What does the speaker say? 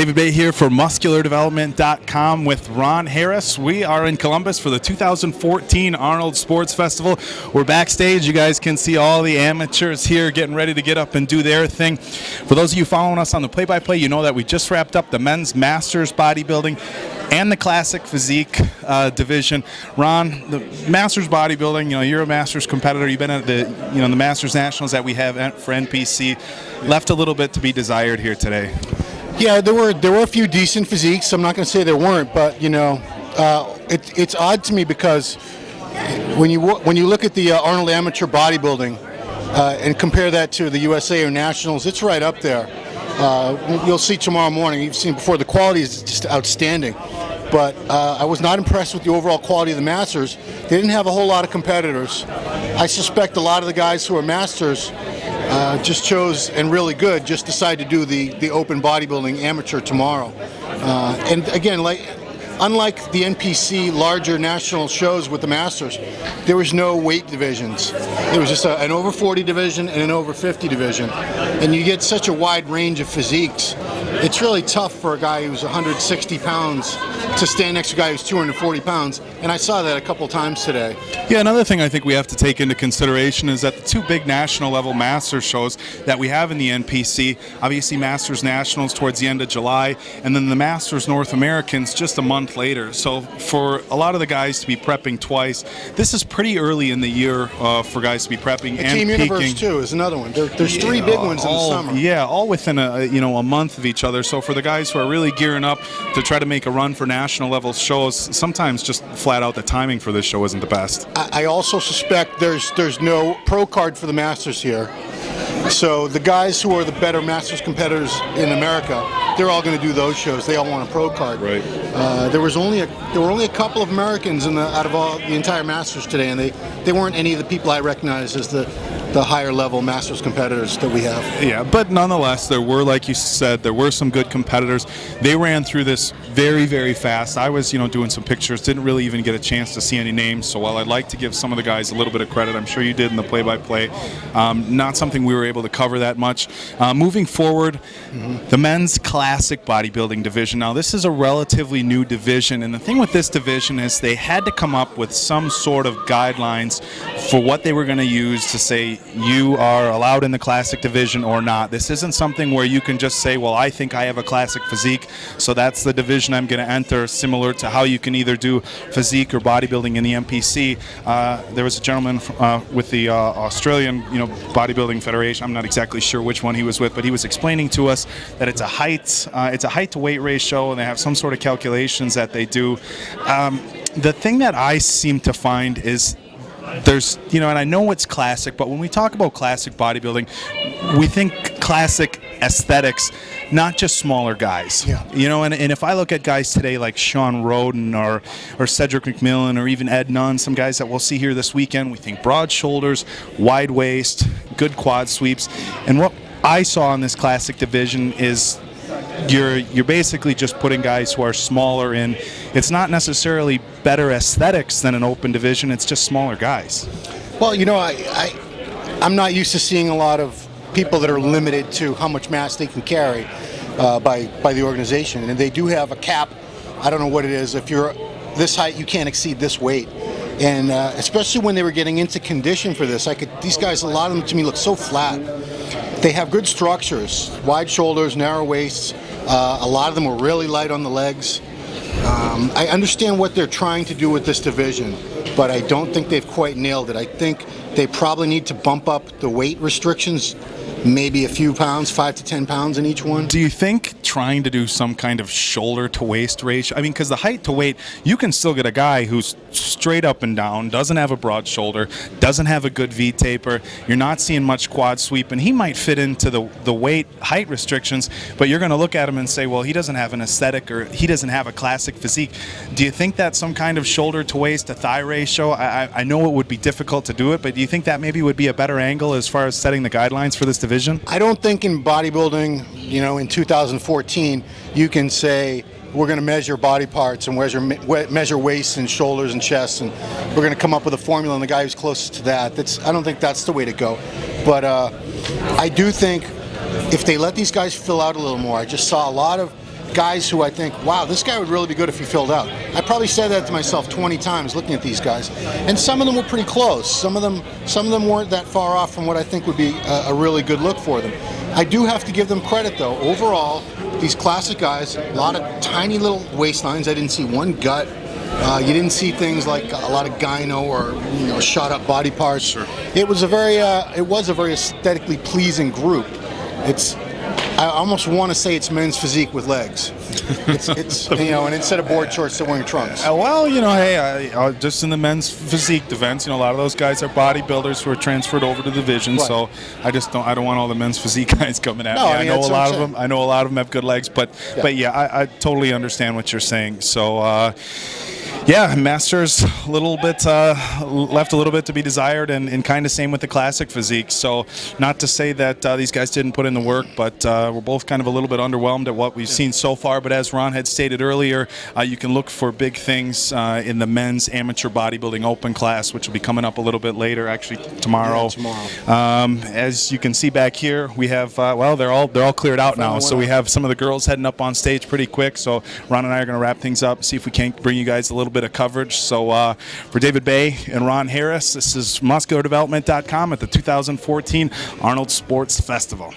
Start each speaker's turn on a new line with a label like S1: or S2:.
S1: David Baye here for MuscularDevelopment.com with Ron Harris. We are in Columbus for the 2014 Arnold Sports Festival. We're backstage. You guys can see all the amateurs here getting ready to get up and do their thing. For those of you following us on the play-by-play, you know that we just wrapped up the men's masters bodybuilding and the classic physique division. Ron, the masters bodybuilding, you know, you're a masters competitor. You've been at the, the masters nationals that we have for NPC. Left a little bit to be desired here today.
S2: Yeah, there were a few decent physiques. I'm not going to say there weren't, but it's odd to me because when you look at the Arnold Amateur bodybuilding and compare that to the USA or nationals, it's right up there. You'll see tomorrow morning. You've seen before. The quality is just outstanding. But I was not impressed with the overall quality of the masters. They didn't have a whole lot of competitors. I suspect a lot of the guys who are masters just chose, and really good, just decided to do the open bodybuilding amateur tomorrow. And again, unlike the NPC larger national shows with the masters, there was no weight divisions. There was just an over 40 division and an over 50 division. And you get such a wide range of physiques. It's really tough for a guy who's 160 pounds to stand next to a guy who's 240 pounds, and I saw that a couple times today.
S1: Yeah, another thing I think we have to take into consideration is that the two big national level Masters shows that we have in the NPC, obviously Masters Nationals towards the end of July, and then the Masters North Americans just a month later. So for a lot of the guys to be prepping twice, this is pretty early in the year for guys to be prepping and
S2: Team
S1: peaking.
S2: Universe too is another one. There's three big ones in the summer.
S1: Yeah, all within a month of each other. So for the guys who are really gearing up to try to make a run for national level shows, sometimes just flat out the timing for this show isn't the best.
S2: I also suspect there's no pro card for the Masters here. So the guys who are the better Masters competitors in America, they're all going to do those shows. They all want a pro card.
S1: Right.
S2: There were only a couple of Americans out of the entire Masters today, and they weren't any of the people I recognize as the higher level Masters competitors that we have.
S1: Yeah, but nonetheless, there were, like you said, there were some good competitors. They ran through this very, very fast. I was, doing some pictures, didn't really even get a chance to see any names. So while I'd like to give some of the guys a little bit of credit, I'm sure you did in the play-by-play, not something we were able to cover that much. Moving forward, the men's classic bodybuilding division. Now, this is a relatively new division, and the thing with this division is they had to come up with some sort of guidelines for what they were going to use to say you are allowed in the classic division or not. This isn't something where you can just say, well, I think I have a classic physique, so that's the division I'm going to enter, similar to how you can either do physique or bodybuilding in the NPC. There was a gentleman with the Australian Bodybuilding Federation. I'm not exactly sure which one he was with, but he was explaining to us that it's a height to weight ratio, and they have some sort of calculations that they do. The thing that I seem to find is there's, and I know it's classic, but when we talk about classic bodybuilding, we think classic aesthetics, not just smaller guys.
S2: Yeah.
S1: And if I look at guys today like Sean Roden or Cedric McMillan or even Ed Nunn, some guys that we'll see here this weekend, we think broad shoulders, wide waist, good quad sweeps. And what I saw in this classic division is you're basically just putting guys who are smaller in. It's not necessarily better aesthetics than an open division, it's just smaller guys.
S2: Well, I'm not used to seeing a lot of people that are limited to how much mass they can carry by the organization, and they do have a cap. I don't know what it is. If you're this height, you can't exceed this weight. And especially when they were getting into condition for this, these guys, a lot of them to me look so flat. They have good structures, wide shoulders, narrow waists. A lot of them were really light on the legs. I understand what they're trying to do with this division, but I don't think they've quite nailed it. I think they probably need to bump up the weight restrictions, maybe a few pounds, 5 to 10 pounds in each one.
S1: Do you think trying to do some kind of shoulder to waist ratio, I mean, because the height to weight, you can still get a guy who's straight up and down, doesn't have a broad shoulder, doesn't have a good V taper, you're not seeing much quad sweep, and he might fit into the weight height restrictions, but you're going to look at him and say, well, he doesn't have an aesthetic or he doesn't have a classic physique. Do you think that some kind of shoulder to waist to thigh ratio, I know it would be difficult to do it, but do you think that maybe would be a better angle as far as setting the guidelines for this division?
S2: I don't think in bodybuilding, in 2014, you can say we're going to measure body parts and measure waists and shoulders and chests, and we're going to come up with a formula and the guy who's closest to that. I don't think that's the way to go. But I do think if they let these guys fill out a little more, I just saw a lot of guys who I think, wow, this guy would really be good if he filled out. I probably said that to myself 20 times looking at these guys, and some of them were pretty close. Some of them weren't that far off from what I think would be a really good look for them. I do have to give them credit though. Overall, these classic guys, a lot of tiny little waistlines. I didn't see one gut. You didn't see things like a lot of gyno or shot up body parts.
S1: Sure.
S2: It was a very aesthetically pleasing group. I almost want to say it's men's physique with legs. It's and instead of board shorts, they're wearing trunks.
S1: Well, hey, just in the men's physique defense, a lot of those guys are bodybuilders who are transferred over to the division. Right. So I don't want all the men's physique guys coming at me. I know a lot of them. I know a lot of them have good legs, but yeah, I totally understand what you're saying. So. Yeah, Masters a little bit left a little bit to be desired, and kind of same with the classic physique. So not to say that these guys didn't put in the work, but we're both kind of a little bit underwhelmed at what we've seen so far. But as Ron had stated earlier, you can look for big things in the men's amateur bodybuilding open class, which will be coming up a little bit later, actually tomorrow.
S2: Yeah, tomorrow.
S1: As you can see back here, we have well, they're all cleared out now. So we have some of the girls heading up on stage pretty quick. So Ron and I are going to wrap things up, see if we can't bring you guys a little bit of coverage. So for David Baye and Ron Harris, this is MuscularDevelopment.com at the 2014 Arnold Sports Festival.